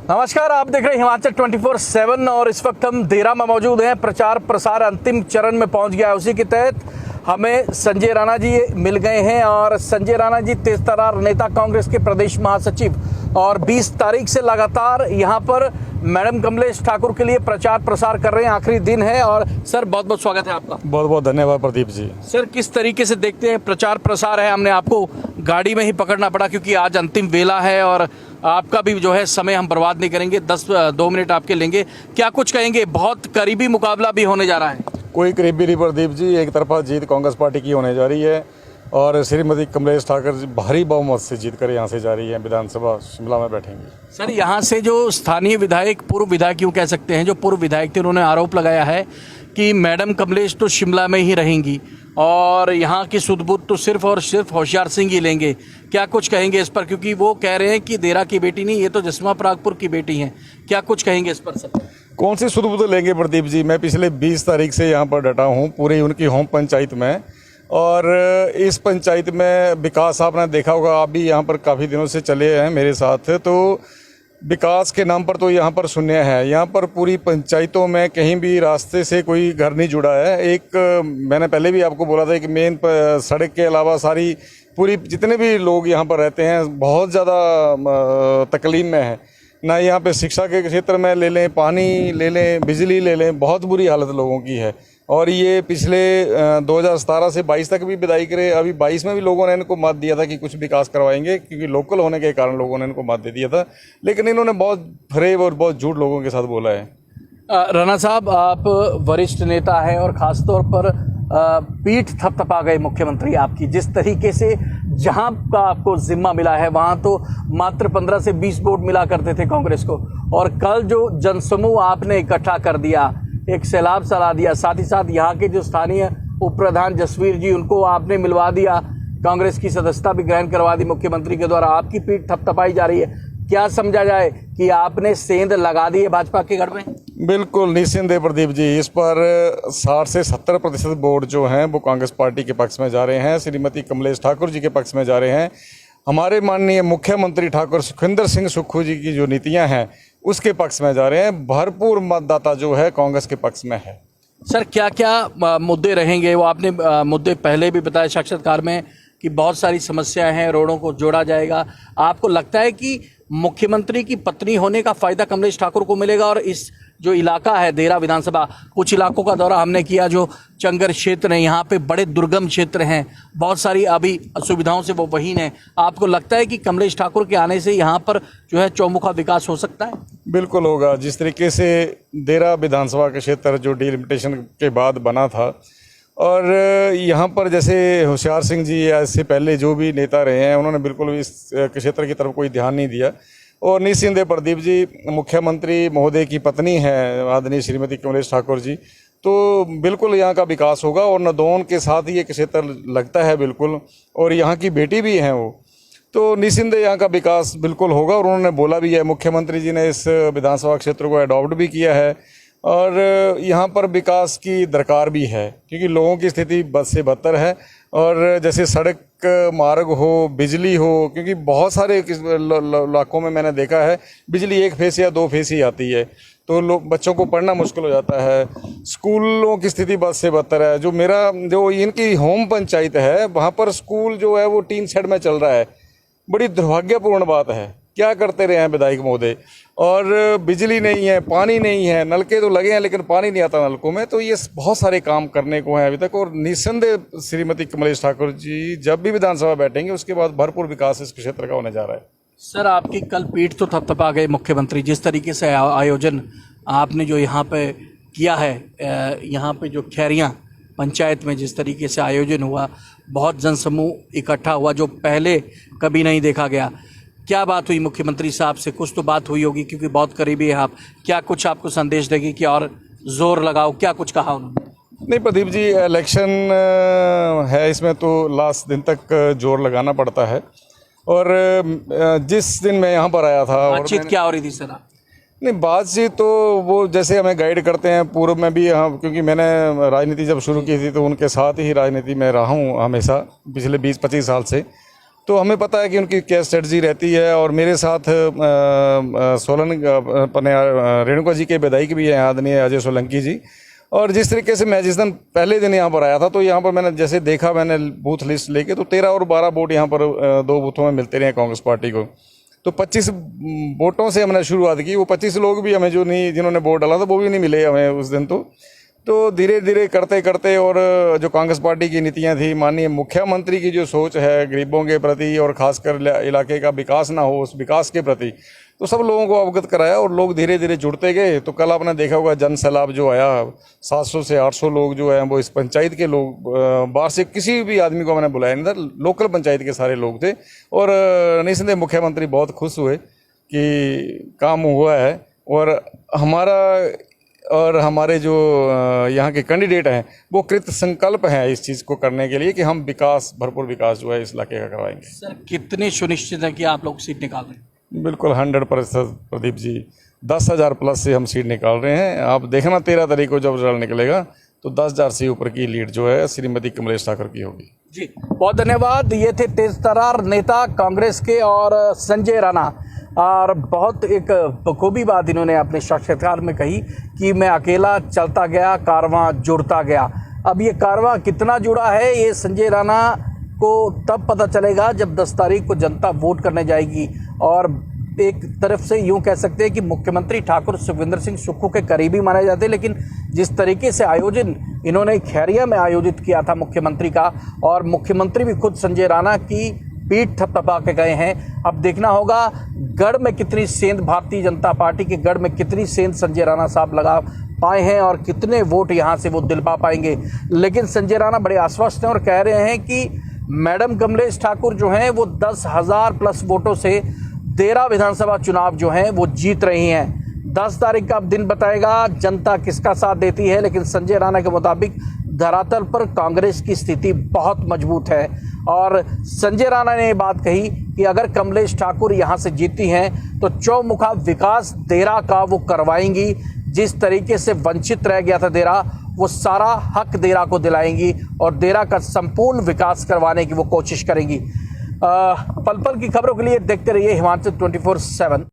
नमस्कार, आप देख रहे हैं हिमाचल 24/7 और इस वक्त हम देरा में मौजूद हैं। प्रचार प्रसार अंतिम चरण में पहुंच गया है। उसी के तहत हमें संजय राणा जी मिल गए हैं और संजय राणा जी तेज-तर्रार नेता, कांग्रेस के प्रदेश महासचिव, और 20 तारीख से लगातार यहां पर मैडम कमलेश ठाकुर के लिए प्रचार प्रसार कर रहे हैं। आखिरी दिन है और सर बहुत बहुत स्वागत है आपका। बहुत बहुत धन्यवाद प्रदीप जी। सर, किस तरीके से देखते हैं प्रचार प्रसार है? हमने आपको गाड़ी में ही पकड़ना पड़ा क्योंकि आज अंतिम वेला है और आपका भी जो है समय हम बर्बाद नहीं करेंगे। 2 मिनट आपके लेंगे। क्या कुछ कहेंगे? बहुत करीबी मुकाबला भी होने जा रहा है। कोई करीबी नहीं प्रदीप जी, एक तरफा जीत कांग्रेस पार्टी की होने जा रही है और श्रीमती कमलेश ठाकुर जी भारी बहुमत से जीत कर यहाँ से जा रही है, विधानसभा शिमला में बैठेंगे। सर, यहाँ से जो स्थानीय विधायक, पूर्व विधायक क्यों कह सकते हैं, जो पूर्व विधायक थे, उन्होंने आरोप लगाया है कि मैडम कमलेश तो शिमला में ही रहेंगी और यहाँ की सुध-बुध तो सिर्फ और सिर्फ होशियार सिंह ही लेंगे। क्या कुछ कहेंगे इस पर? क्योंकि वो कह रहे हैं कि देरा की बेटी नहीं, ये तो जसवा परागपुर की बेटी हैं। क्या कुछ कहेंगे इस पर सर? कौन सी सुध-बुध लेंगे प्रदीप जी? मैं पिछले 20 तारीख से यहाँ पर डटा हूँ पूरी उनकी होम पंचायत में, और इस पंचायत में विकास आपने देखा होगा, आप भी यहाँ पर काफ़ी दिनों से चले हैं मेरे साथ, तो विकास के नाम पर तो यहाँ पर शून्य है। यहाँ पर पूरी पंचायतों में कहीं भी रास्ते से कोई घर नहीं जुड़ा है। एक मैंने पहले भी आपको बोला था कि मेन सड़क के अलावा सारी पूरी जितने भी लोग यहाँ पर रहते हैं बहुत ज़्यादा तकलीफ में है ना। यहाँ पे शिक्षा के क्षेत्र में ले लें, पानी ले लें, बिजली ले लें, बहुत बुरी हालत लोगों की है। और ये पिछले 2017 से 22 तक भी विदाई करे, अभी 22 में भी लोगों ने इनको मत दिया था कि कुछ विकास करवाएंगे, क्योंकि लोकल होने के कारण लोगों ने इनको मत दे दिया था। लेकिन इन्होंने बहुत फरेब और बहुत झूठ लोगों के साथ बोला है। राणा साहब, आप वरिष्ठ नेता हैं और ख़ासतौर पर पीठ थपथपा गए मुख्यमंत्री आपकी। जिस तरीके से जहां का आपको जिम्मा मिला है वहां तो मात्र 15 से 20 वोट मिला करते थे कांग्रेस को, और कल जो जनसमूह आपने इकट्ठा कर दिया, एक सैलाब चला दिया, साथ ही साथ यहाँ के जो स्थानीय उप प्रधान जसवीर जी, उनको आपने मिलवा दिया, कांग्रेस की सदस्यता भी ग्रहण करवा दी मुख्यमंत्री के द्वारा। आपकी पीठ थपथपाई जा रही है। क्या समझा जाए कि आपने सेंध लगा दी है भाजपा के घर में? बिल्कुल निस्संदेह प्रदीप जी, इस पर 60 से 70% वोट जो हैं वो कांग्रेस पार्टी के पक्ष में जा रहे हैं, श्रीमती कमलेश ठाकुर जी के पक्ष में जा रहे हैं। हमारे माननीय मुख्यमंत्री ठाकुर सुखविंदर सिंह सुक्खू जी की जो नीतियां हैं उसके पक्ष में जा रहे हैं। भरपूर मतदाता जो है कांग्रेस के पक्ष में है। सर, क्या क्या मुद्दे रहेंगे? वो आपने मुद्दे पहले भी बताए साक्षात्कार में कि बहुत सारी समस्याएं हैं, रोडों को जोड़ा जाएगा। आपको लगता है कि मुख्यमंत्री की पत्नी होने का फ़ायदा कमलेश ठाकुर को मिलेगा? और इस जो इलाका है देरा विधानसभा, कुछ इलाकों का दौरा हमने किया, जो चंगर क्षेत्र है, यहाँ पे बड़े दुर्गम क्षेत्र हैं, बहुत सारी अभी असुविधाओं से वो वहीन है। आपको लगता है कि कमलेश ठाकुर के आने से यहाँ पर जो है चौमुखा विकास हो सकता है? बिल्कुल होगा। जिस तरीके से देरा विधानसभा का क्षेत्र जो डिलिमिटेशन के बाद बना था, और यहाँ पर जैसे होशियार सिंह जी या इससे पहले जो भी नेता रहे हैं, उन्होंने बिल्कुल भी इस क्षेत्र की तरफ कोई ध्यान नहीं दिया। और निस्संदेह प्रदीप जी, मुख्यमंत्री महोदय की पत्नी है आदरणीय श्रीमती कमलेश ठाकुर जी, तो बिल्कुल यहाँ का विकास होगा। और नदौन के साथ ही एक क्षेत्र लगता है बिल्कुल, और यहाँ की बेटी भी हैं वो, तो निस्संदेह यहाँ का विकास बिल्कुल होगा। और उन्होंने बोला भी है, मुख्यमंत्री जी ने इस विधानसभा क्षेत्र को अडॉप्ट भी किया है, और यहाँ पर विकास की दरकार भी है क्योंकि लोगों की स्थिति बद से बदतर है। और जैसे सड़क मार्ग हो, बिजली हो, क्योंकि बहुत सारे इलाकों में मैंने देखा है बिजली 1 फेस या 2 फेस ही आती है, तो बच्चों को पढ़ना मुश्किल हो जाता है। स्कूलों की स्थिति बद से बदतर है। जो इनकी होम पंचायत है वहाँ पर स्कूल जो है वो टीन शेड में चल रहा है। बड़ी दुर्भाग्यपूर्ण बात है। क्या करते रहे हैं विधायक महोदय? और बिजली नहीं है, पानी नहीं है, नलके तो लगे हैं लेकिन पानी नहीं आता नलकों में। तो ये बहुत सारे काम करने को हैं अभी तक। और निस्संदेह श्रीमती कमलेश ठाकुर जी जब भी विधानसभा बैठेंगे उसके बाद भरपूर विकास इस क्षेत्र का होने जा रहा है। सर, आपकी कल पीठ तो थपथपा गए मुख्यमंत्री। जिस तरीके से आयोजन आपने जो यहाँ पे किया है, यहाँ पे जो खैरियाँ पंचायत में जिस तरीके से आयोजन हुआ, बहुत जनसमूह इकट्ठा हुआ जो पहले कभी नहीं देखा गया। क्या बात हुई मुख्यमंत्री साहब से? कुछ तो बात हुई होगी क्योंकि बहुत करीबी है आप। क्या कुछ आपको संदेश देगी कि और जोर लगाओ? क्या कुछ कहा उन्होंने? नहीं प्रदीप जी, इलेक्शन है, इसमें तो लास्ट दिन तक जोर लगाना पड़ता है। और जिस दिन मैं यहाँ पर आया था, बातचीत क्या हो रही थी सर? नहीं, बातचीत तो वो जैसे हमें गाइड करते हैं पूर्व में भी, हाँ, क्योंकि मैंने राजनीति जब शुरू की थी तो उनके साथ ही राजनीति में रहा हूँ हमेशा पिछले 20-25 साल से। तो हमें पता है कि उनकी क्या स्ट्रेटजी रहती है। और मेरे साथ सोलन अपने रेणुका जी के विधायक भी हैं, आदरणीय अजय सोलंकी जी। और जिस तरीके से मैं जिस दिन पहले दिन यहाँ पर आया था, तो यहाँ पर मैंने जैसे देखा, मैंने बूथ लिस्ट लेके, तो 13 और 12 वोट यहाँ पर 2 बूथों में मिलते रहे कांग्रेस पार्टी को। तो 25 वोटों से हमने शुरुआत की। वो 25 लोग भी हमें जिन्होंने वोट डाला था वो भी नहीं मिले हमें उस दिन। तो धीरे धीरे करते करते, और जो कांग्रेस पार्टी की नीतियां थी, माननीय मुख्यमंत्री की जो सोच है गरीबों के प्रति और खासकर इलाके का विकास ना हो, उस विकास के प्रति, तो सब लोगों को अवगत कराया और लोग धीरे धीरे जुड़ते गए। तो कल आपने देखा होगा जन सैलाब जो आया, 700 से 800 लोग जो हैं वो इस पंचायत के लोग, बाहर से किसी भी आदमी को मैंने बुलाया नहीं था, लोकल पंचायत के सारे लोग थे। और निस्संदेह मुख्यमंत्री बहुत खुश हुए कि काम हुआ है। और हमारे जो यहाँ के कैंडिडेट हैं वो कृत संकल्प हैं इस चीज़ को करने के लिए कि हम भरपूर विकास जो है इस इलाके का करवाएंगे। सर, कितनी सुनिश्चित है कि आप लोग सीट निकाल रहे हैं? बिल्कुल 100% प्रदीप जी, 10,000 प्लस से हम सीट निकाल रहे हैं। आप देखना 13 तारीख को जब रिजल्ट निकलेगा तो 10,000 से ऊपर की लीड जो है श्रीमती कमलेश ठाकुर की होगी। जी, बहुत धन्यवाद। ये थे तेज तर्रार नेता कांग्रेस के और संजय राणा। और बहुत एक बखूबी बात इन्होंने अपने साक्षात्कार में कही कि मैं अकेला चलता गया, कारवां जुड़ता गया। अब ये कारवां कितना जुड़ा है ये संजय राणा को तब पता चलेगा जब 10 तारीख को जनता वोट करने जाएगी। और एक तरफ से यूं कह सकते हैं कि मुख्यमंत्री ठाकुर सुखविंदर सिंह सुक्खू के करीबी माने जाते हैं, लेकिन जिस तरीके से आयोजन इन्होंने खैरिया में आयोजित किया था मुख्यमंत्री का, और मुख्यमंत्री भी खुद संजय राणा की पीठ थपथपा के गए हैं। अब देखना होगा गढ़ में कितनी सेंध भारतीय जनता पार्टी के गढ़ में कितनी सेंध संजय राणा साहब लगा पाए हैं और कितने वोट यहां से वो दिलवा पाएंगे। लेकिन संजय राणा बड़े आश्वस्त हैं और कह रहे हैं कि मैडम कमलेश ठाकुर जो हैं वो 10,000 प्लस वोटों से देरा विधानसभा चुनाव जो हैं वो जीत रही हैं। 10 तारीख का अब दिन बताएगा जनता किसका साथ देती है। लेकिन संजय राणा के मुताबिक धरातल पर कांग्रेस की स्थिति बहुत मजबूत है। और संजय राणा ने ये बात कही कि अगर कमलेश ठाकुर यहाँ से जीती हैं तो चौमुखा विकास देरा का वो करवाएंगी। जिस तरीके से वंचित रह गया था देरा, वो सारा हक देरा को दिलाएंगी और देरा का संपूर्ण विकास करवाने की वो कोशिश करेंगी। पल पल की खबरों के लिए देखते रहिए हिमाचल 24/7।